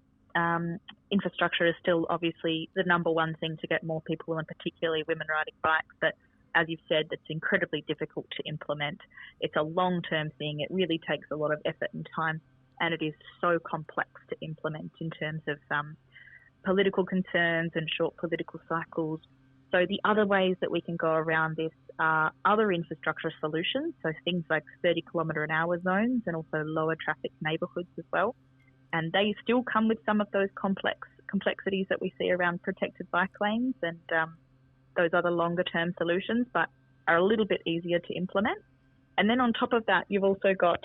infrastructure is still obviously the number one thing to get more people, and particularly women, riding bikes. But as you've said, it's incredibly difficult to implement. It's a long-term thing. It really takes a lot of effort and time, and it is so complex to implement in terms of political concerns and short political cycles. So the other ways that we can go around this are other infrastructure solutions, so things like 30 kilometre an hour zones and also lower traffic neighbourhoods as well. And they still come with some of those complexities that we see around protected bike lanes and those other longer term solutions, but are a little bit easier to implement. And then on top of that, you've also got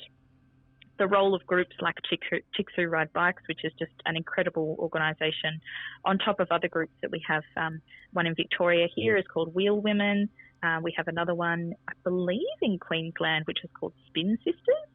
the role of groups like Chicks Who Ride Bikes, which is just an incredible organisation, on top of other groups that we have. One in Victoria here is called Wheel Women. We have another one, I believe, in Queensland, which is called Spin Sisters.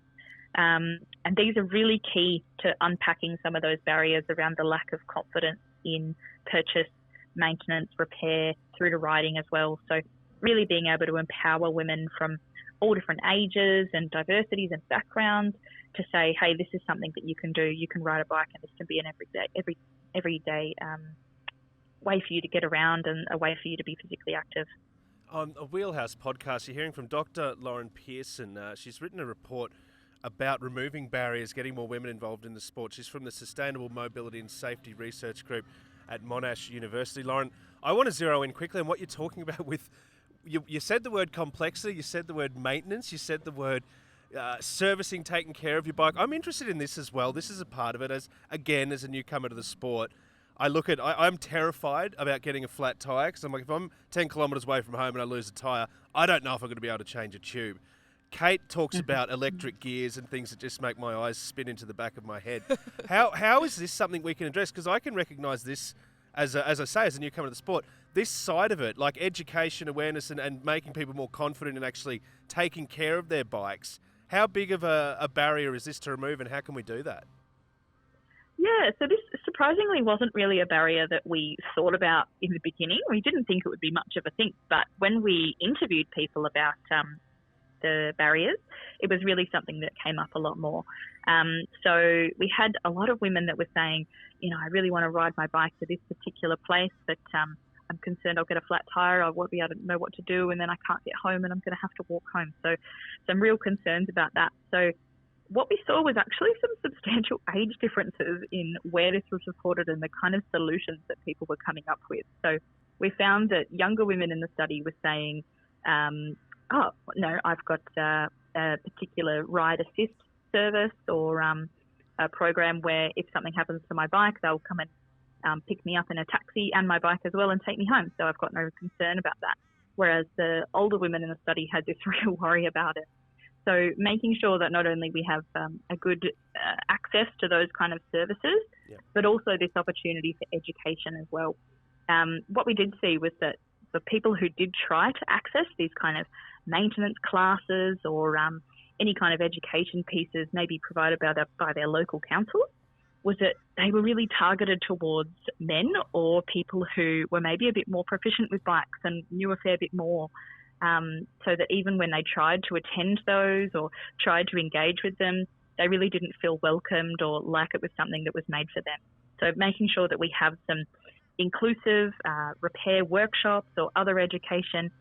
And these are really key to unpacking some of those barriers around the lack of confidence in purchase, maintenance, repair, through to riding as well. So really being able to empower women from all different ages and diversities and backgrounds to say, hey, this is something that you can do. You can ride a bike, and this can be an everyday way for you to get around and a way for you to be physically active. On a Wheelhouse podcast, you're hearing from Dr. Lauren Pearson. She's written a report about removing barriers, getting more women involved in the sport. She's from the Sustainable Mobility and Safety Research Group at Monash University. Lauren, I want to zero in quickly on what you're talking about with, you said the word complexity, you said the word maintenance, you said the word servicing, taking care of your bike. I'm interested in this as well. This is a part of it. As a newcomer to the sport, I'm terrified about getting a flat tyre, because I'm like, if I'm 10 kilometres away from home and I lose a tyre, I don't know if I'm going to be able to change a tube. Kate talks about electric gears and things that just make my eyes spin into the back of my head. How is this something we can address? Because I can recognise this, as I say, as a newcomer to the sport, this side of it, like education, awareness, and making people more confident in actually taking care of their bikes. How big of a barrier is this to remove, and how can we do that? Yeah, so this surprisingly wasn't really a barrier that we thought about in the beginning. We didn't think it would be much of a thing, but when we interviewed people about the barriers, it was really something that came up a lot more. So we had a lot of women that were saying, you know, I really want to ride my bike to this particular place, but I'm concerned I'll get a flat tyre, I won't be able to know what to do, and then I can't get home and I'm going to have to walk home. So some real concerns about that. So what we saw was actually some substantial age differences in where this was reported and the kind of solutions that people were coming up with. So we found that younger women in the study were saying, oh, no, I've got a particular ride assist service or a program where if something happens to my bike, they'll come and pick me up in a taxi and my bike as well and take me home. So I've got no concern about that. Whereas the older women in the study had this real worry about it. So making sure that not only we have a good access to those kind of services, but also this opportunity for education as well. What we did see was that for people who did try to access these kind of maintenance classes or any kind of education pieces maybe provided by their local council, was that they were really targeted towards men or people who were maybe a bit more proficient with bikes and knew a fair bit more. So that even when they tried to attend those or tried to engage with them, they really didn't feel welcomed or like it was something that was made for them. So making sure that we have some inclusive repair workshops or other education,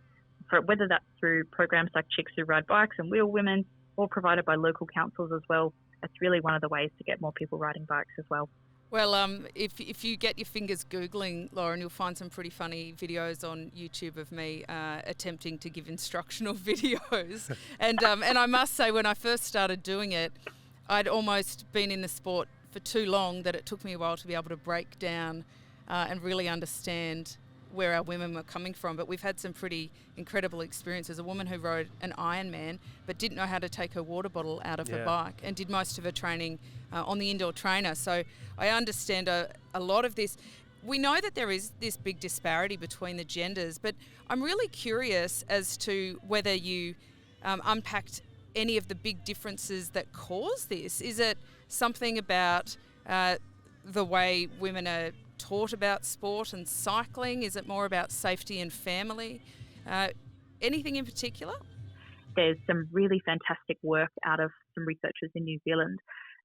for whether that's through programs like Chicks Who Ride Bikes and Wheel Women or provided by local councils as well. It's really one of the ways to get more people riding bikes as well. Well, if you get your fingers Googling, Lauren, you'll find some pretty funny videos on YouTube of me attempting to give instructional videos. And I must say, when I first started doing it, I'd almost been in the sport for too long that it took me a while to be able to break down and really understand where our women were coming from. But we've had some pretty incredible experiences. A woman who rode an Ironman but didn't know how to take her water bottle out of her bike and did most of her training on the indoor trainer. So I understand a lot of this. We know that there is this big disparity between the genders, but I'm really curious as to whether you unpacked any of the big differences that cause this. Is it something about the way women are taught about sport and cycling? Is it more about safety and family? Anything in particular? There's some really fantastic work out of some researchers in New Zealand,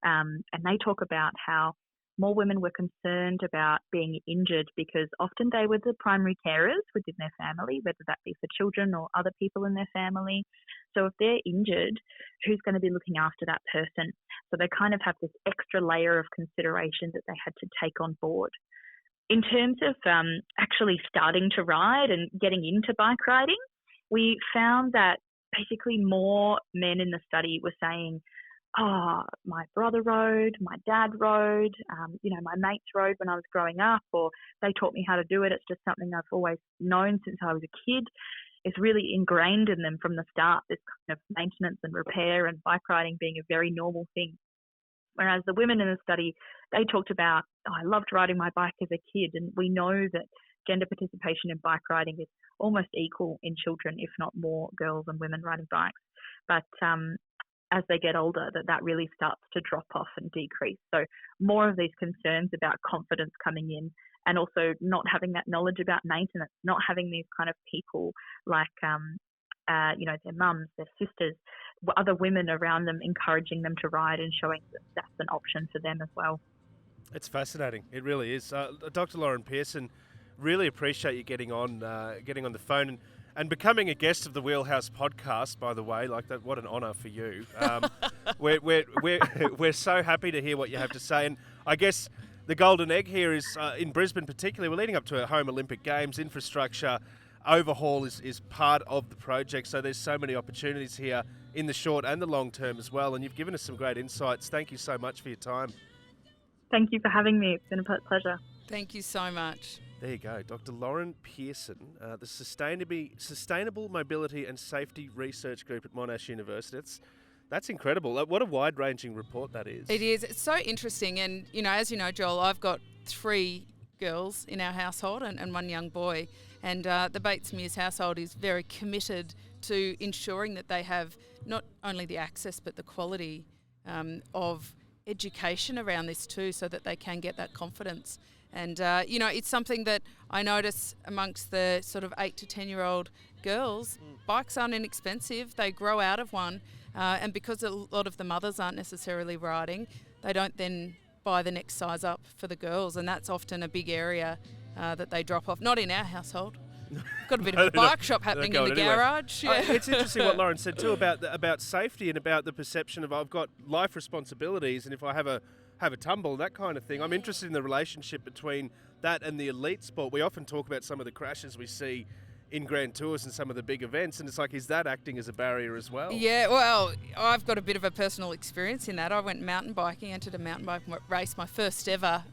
and they talk about how more women were concerned about being injured because often they were the primary carers within their family, whether that be for children or other people in their family. So if they're injured, who's going to be looking after that person? So they kind of have this extra layer of consideration that they had to take on board. In terms of actually starting to ride and getting into bike riding, we found that basically more men in the study were saying, oh, my brother rode, my dad rode, my mates rode when I was growing up, or they taught me how to do it. It's just something I've always known since I was a kid. It's really ingrained in them from the start, this kind of maintenance and repair and bike riding being a very normal thing. Whereas the women in the study, they talked about, I loved riding my bike as a kid. And we know that gender participation in bike riding is almost equal in children, if not more girls and women riding bikes. But as they get older, that really starts to drop off and decrease. So more of these concerns about confidence coming in and also not having that knowledge about maintenance, not having these kind of people like, their mums, their sisters, other women around them encouraging them to ride and showing that that's an option for them as well. It's fascinating. It really is. Dr. Lauren Pearson, really appreciate you getting on the phone and becoming a guest of the Wheelhouse podcast, by the way. Like that, what an honour for you. We're so happy to hear what you have to say. And I guess the golden egg here is in Brisbane particularly, we're leading up to a home Olympic Games. Infrastructure overhaul is part of the project. So there's so many opportunities here in the short and the long term as well. And you've given us some great insights. Thank you so much for your time. Thank you for having me. It's been a pleasure. Thank you so much. There you go, Dr. Lauren Pearson, the Sustainable Mobility and Safety Research Group at Monash University. That's incredible. What a wide-ranging report that is. It is. It's so interesting. And, as you know, Joel, I've got 3 girls in our household and 1 young boy. And the Bates Mears household is very committed to ensuring that they have not only the access but the quality of education around this too, so that they can get that confidence. And, it's something that I notice amongst the sort of 8 to 10-year-old girls. Bikes aren't inexpensive. They grow out of one. And because a lot of the mothers aren't necessarily riding, they don't then buy the next size up for the girls. And that's often a big area that they drop off. Not in our household. Got a bit of a bike shop happening in the garage. Yeah. It's interesting what Lauren said too about safety and about the perception of I've got life responsibilities, and if I have a tumble, that kind of thing. I'm interested in the relationship between that and the elite sport. We often talk about some of the crashes we see in Grand Tours and some of the big events, and it's like, is that acting as a barrier as well? Yeah, well, I've got a bit of a personal experience in that. I went mountain biking, entered a mountain bike race, my first ever,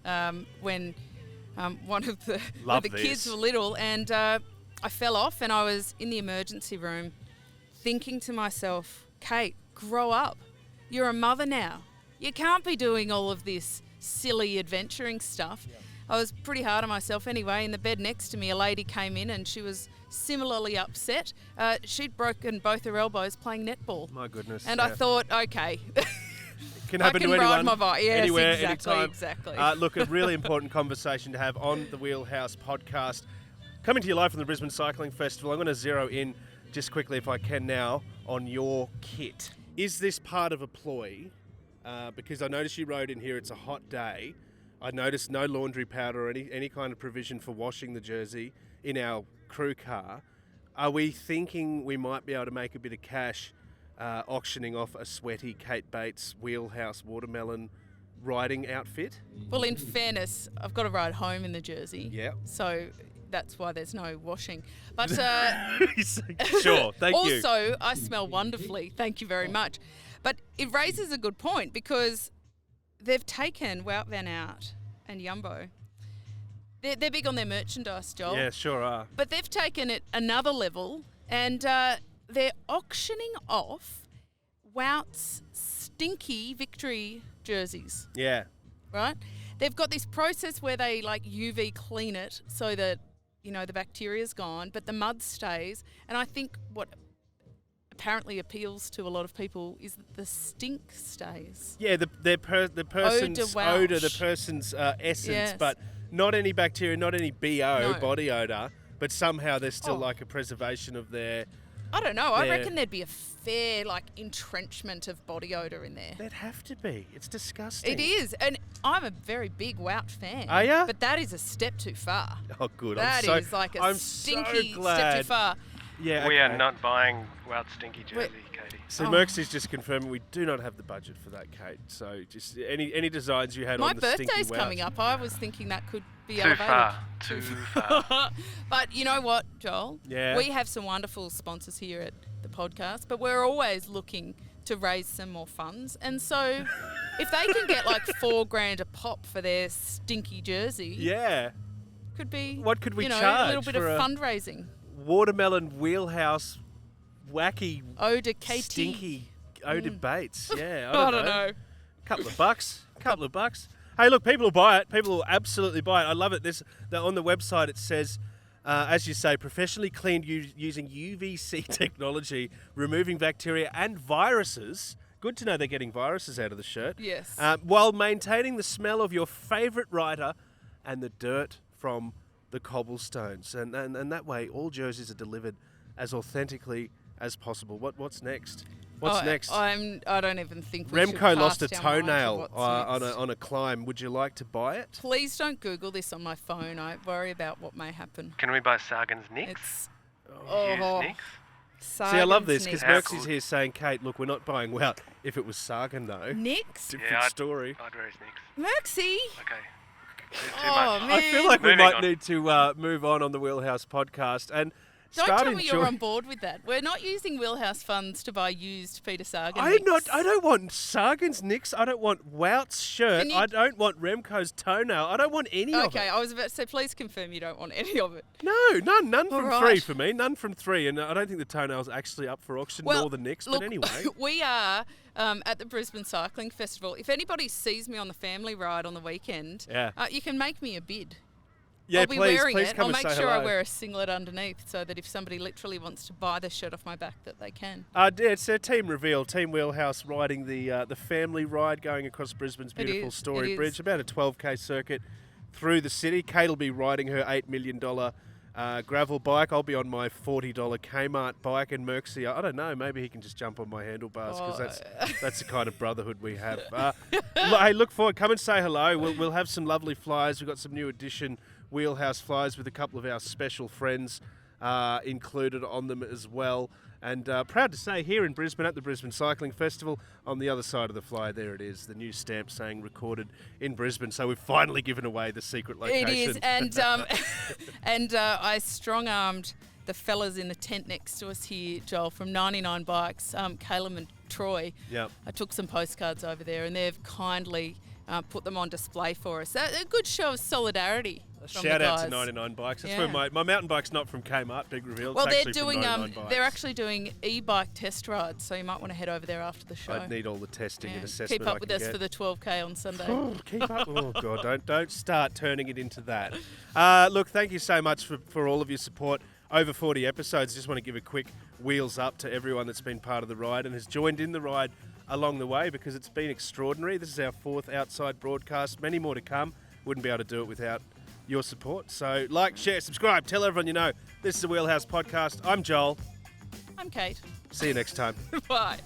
when one of the kids were little, and I fell off, and I was in the emergency room thinking to myself, Kate, grow up. You're a mother now. You can't be doing all of this silly adventuring stuff. I was pretty hard on myself anyway. In the bed next to me, a lady came in and she was similarly upset. She'd broken both her elbows playing netball. My goodness. And I thought, okay. Can happen I can to anyone, ride my bike. Yes, anywhere, exactly, anytime. exactly. Look, a really important conversation to have on the Wheelhouse podcast. Coming to you live from the Brisbane Cycling Festival. I'm going to zero in just quickly, if I can now, on your kit. Is this part of a ploy? Because I noticed you wrote in here it's a hot day. I noticed no laundry powder or any kind of provision for washing the jersey in our crew car. Are we thinking we might be able to make a bit of cash auctioning off a sweaty Kate Bates Wheelhouse watermelon riding outfit? Well, in fairness, I've got to ride home in the jersey. Yeah. So that's why there's no washing. But Sure, thank you. Also, I smell wonderfully. Thank you very much. But it raises a good point because they've taken Wout Van Aert and Jumbo. They're big on their merchandise, Joel. Yeah, sure are. But they've taken it another level and they're auctioning off Wout's stinky victory jerseys. Yeah. Right? They've got this process where they like UV clean it so that, you know, the bacteria's gone, but the mud stays. And I think what apparently appeals to a lot of people is that the stink stays. Yeah, the person's odour, the person's essence, Yes. but not any bacteria, not any BO, No. body odour, but somehow there's still like a preservation of their... I don't know. I Yeah. reckon there'd be a fair like entrenchment of body odour in there. There'd have to be. It's disgusting. It is, and I'm a very big Wout fan. Are ya? But that is a step too far. Oh, good. That I'm is like a I'm stinky so glad. step too far. Yeah, We are okay. not buying Wout's stinky jersey, Katie. So Oh. Mercksy's just confirming we do not have the budget for that, Kate. So just any designs you had My on the stinky birthday's Wout. coming up. I was thinking that could be Too elevated. far. Too far. But you know what, Joel? Yeah. We have some wonderful sponsors here at the podcast, but we're always looking to raise some more funds. And so if they can get like $4,000 a pop for their stinky jersey, Yeah. could be, What could we you know, charge a little bit of for a- fundraising. Watermelon Wheelhouse wacky Ode to KT. stinky Oda Bates. Yeah, I don't know. Couple of bucks. Hey, look, people will buy it. People will absolutely buy it. I love it. On the website it says, as you say, professionally cleaned using UVC technology, removing bacteria and viruses. Good to know they're getting viruses out of the shirt. Yes. While maintaining the smell of your favourite rider and the dirt from the cobblestones. And that way, all jerseys are delivered as authentically as possible. What's next? What's next? I don't even think we should Remco lost a cast our mind to toenail what's next. on a climb. Would you like to buy it? Please don't Google this on my phone. I worry about what may happen. Can we buy Sagan's Nicks? It's Used Nicks? See, I love this because Sagan's Mercksy's here saying, Kate, look, we're not buying Wout. If it was Sagan, though, Nicks? different Yeah, story. I'd raise Nicks. Mercksy? Okay. Too Oh, much. man. I feel like we Moving might on. need to move on the Wheelhouse podcast and Don't start tell me enjoying. you're on board with that. We're not using Wheelhouse funds to buy used Peter Sagan I Nicks. don't want Sagan's Nicks. I don't want Wout's shirt. Can you- I don't want Remco's toenail. I don't want any of Okay, it. I was about to say, please confirm you don't want any of it. No, none All from right. 3 for me. None from 3. And I don't think the toenail's actually up for auction, Well, nor the Nicks. look, But anyway. we are at the Brisbane Cycling Festival. If anybody sees me on the family ride on the weekend, Yeah. You can make me a bid. Yeah, I'll be please wearing it. come I'll and make say sure hello. I wear a singlet underneath so that if somebody literally wants to buy the shirt off my back, that they can. Yeah, it's a team reveal. Team Wheelhouse riding the family ride going across Brisbane's It beautiful is, Story it is. Bridge. About a 12k circuit through the city. Kate will be riding her $8 million gravel bike. I'll be on my $40 Kmart bike. And Mercksy, I don't know, maybe he can just jump on my handlebars because that's the kind of brotherhood we have. Hey, look forward. Come and say hello. We'll have some lovely flyers. We've got some new edition Wheelhouse flyers with a couple of our special friends included on them as well. And proud to say here in Brisbane at the Brisbane Cycling Festival, on the other side of the flyer, there it is, the new stamp saying recorded in Brisbane. So we've finally given away the secret location. It is, and I strong-armed the fellas in the tent next to us here, Joel, from 99 Bikes, Caleb and Troy. Yep. I took some postcards over there, and they've kindly put them on display for us. A good show of solidarity from Shout the out guys. to 99 Bikes. That's Yeah. where my mountain bike's not from Kmart, big reveal. Well, it's they're actually doing from 99 Bikes. they're actually doing e-bike test rides, so you might want to head over there after the show. I need all the testing and assessment Keep up I with can us get. for the 12K on Sunday. Keep up. Oh, God, don't start turning it into that. Look, thank you so much for all of your support. Over 40 episodes. Just want to give a quick wheels up to everyone that's been part of the ride and has joined in the ride along the way, because it's been extraordinary. This is our 4th outside broadcast. Many more to come. Wouldn't be able to do it without your support. So like, share, subscribe, tell everyone you know. This is the Wheelhouse Podcast. I'm Joel. I'm Kate. See you next time. Bye.